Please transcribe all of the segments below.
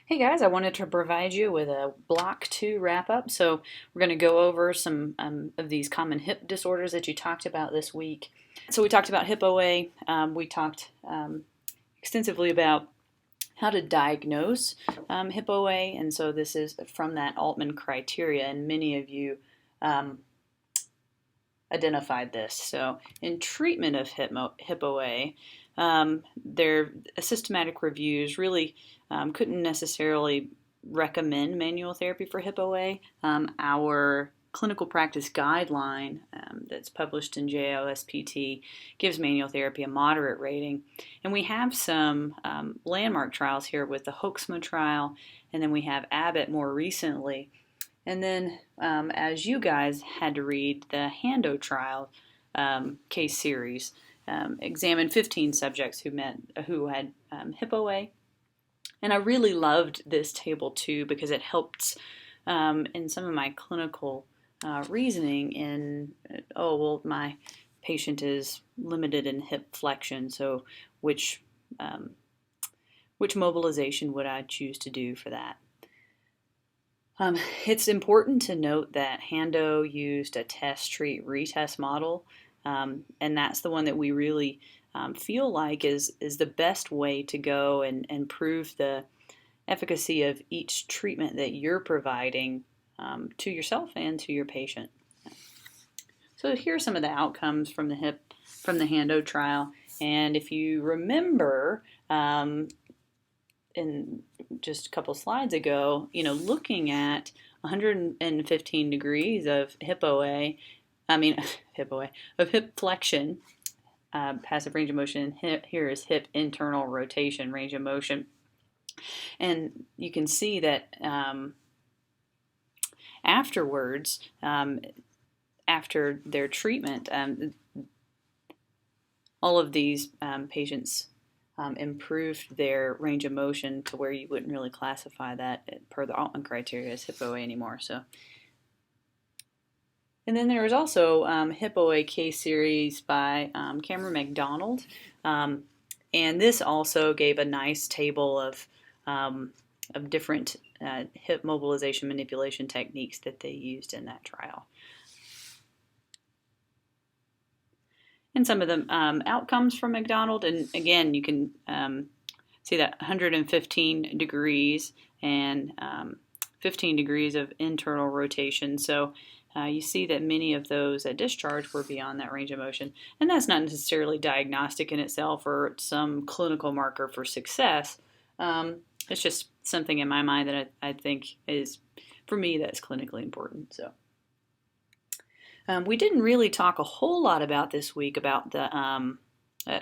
Hey guys, I wanted to provide you with a Block 2 wrap up. So, we're going to go over some of these common hip disorders that you talked about this week. So, we talked about hip OA, we talked extensively about how to diagnose hip OA, and so this is from that Altman criteria, and many of you um, identified this. So, in treatment of hip OA, their systematic reviews really couldn't necessarily recommend manual therapy for hip OA. Our clinical practice guideline that's published in JOSPT gives manual therapy a moderate rating. And we have some landmark trials here with the Hoeksma trial, and then we have Abbott more recently. And then, as you guys had to read, the Hando trial case series examined 15 subjects who had hip OA. And I really loved this table too because it helps in some of my clinical reasoning in, oh, well, my patient is limited in hip flexion, so which mobilization would I choose to do for that? It's important to note that Hando used a test, treat, retest model, and that's the one that we really feel like is the best way to go and prove the efficacy of each treatment that you're providing to yourself and to your patient. So here are some of the outcomes from the Hando trial, and if you remember, in just a couple slides ago, looking at 115 degrees of hip OA, of hip flexion, passive range of motion. Here is hip internal rotation range of motion. And you can see that afterwards, after their treatment, all of these patients improved their range of motion to where you wouldn't really classify that per the Altman criteria as hip OA anymore. And then there was also hip OA case series by Cameron McDonald, and this also gave a nice table of different hip mobilization manipulation techniques that they used in that trial. And some of the outcomes from McDonald, and again, you can see that 115 degrees and 15 degrees of internal rotation. So you see that many of those at discharge were beyond that range of motion. And that's not necessarily diagnostic in itself or some clinical marker for success. It's just something in my mind that I think is, for me, that's clinically important. So. We didn't really talk a whole lot about this week about the,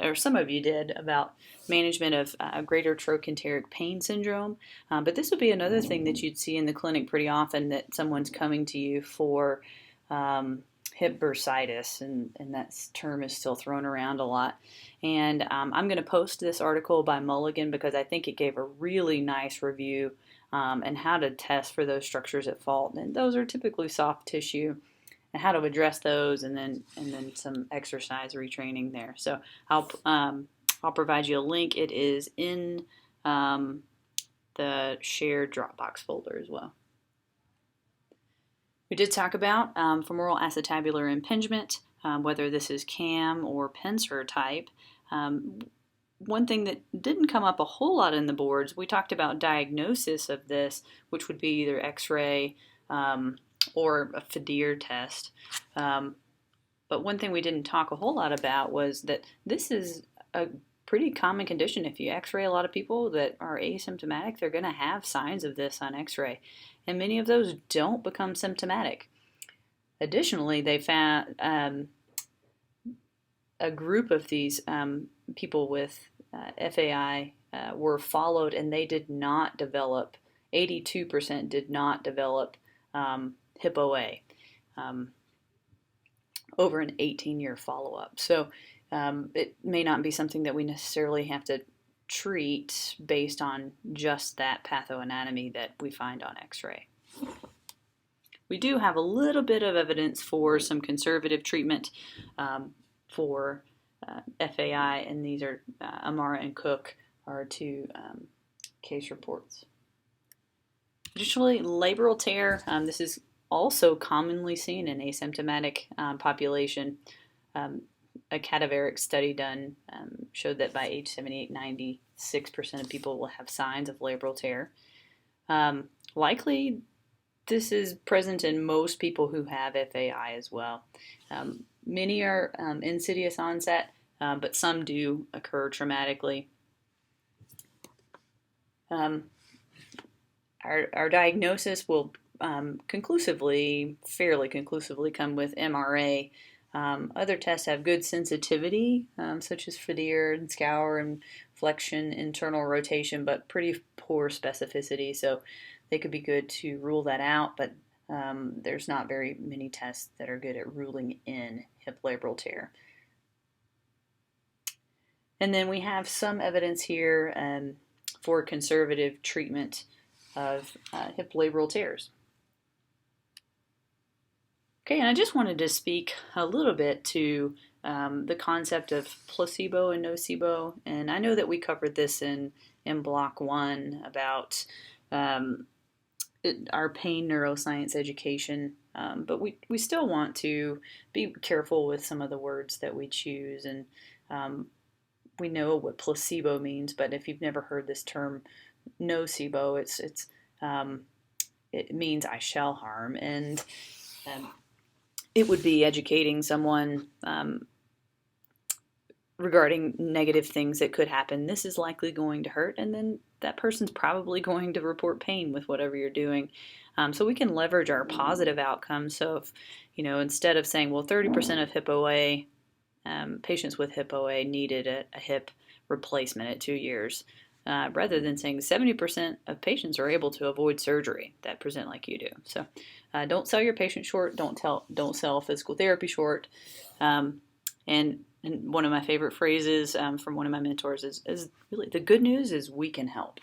or some of you did, about management of greater trochanteric pain syndrome. But this would be another thing that you'd see in the clinic pretty often, that someone's coming to you for hip bursitis, and that term is still thrown around a lot. And I'm going to post this article by Mulligan because I think it gave a really nice review and how to test for those structures at fault. And those are typically soft tissue, and how to address those, and then some exercise retraining there. So I'll provide you a link. It is in the shared Dropbox folder as well. We did talk about femoral acetabular impingement, whether this is CAM or Pincer type. One thing that didn't come up a whole lot in the boards, we talked about diagnosis of this, which would be either X-ray or a FADIR test. But one thing we didn't talk a whole lot about was that this is a pretty common condition. If you x-ray a lot of people that are asymptomatic, they're going to have signs of this on x-ray. And many of those don't become symptomatic. Additionally, they found a group of these people with FAI were followed, and they did not develop, 82% did not develop hip OA over an 18-year follow-up. So it may not be something that we necessarily have to treat based on just that pathoanatomy that we find on x-ray. We do have a little bit of evidence for some conservative treatment for FAI, and these are Amara and Cook are two case reports. Additionally, labral tear, this is also commonly seen in asymptomatic population. A cadaveric study done showed that by age 78, 96% of people will have signs of labral tear. Likely, this is present in most people who have FAI as well. Many are insidious onset, but some do occur traumatically. Our diagnosis will fairly conclusively come with MRA. Other tests have good sensitivity, such as Fadir and scour and flexion, internal rotation, but pretty poor specificity. So they could be good to rule that out, but there's not very many tests that are good at ruling in hip labral tear. And then we have some evidence here for conservative treatment of hip labral tears. Okay, and I just wanted to speak a little bit to the concept of placebo and nocebo. And I know that we covered this in Block 1 about our pain neuroscience education, but we still want to be careful with some of the words that we choose. And we know what placebo means, but if you've never heard this term nocebo, it means I shall harm, and it would be educating someone regarding negative things that could happen. This is likely going to hurt, and then that person's probably going to report pain with whatever you're doing. So we can leverage our positive outcomes. So if, instead of saying, well, 30% of hip OA, patients with hip OA needed a hip replacement at 2 years, rather than saying 70% of patients are able to avoid surgery that present like you do. So don't sell your patient short. Don't sell physical therapy short. And one of my favorite phrases from one of my mentors is really, the good news is we can help.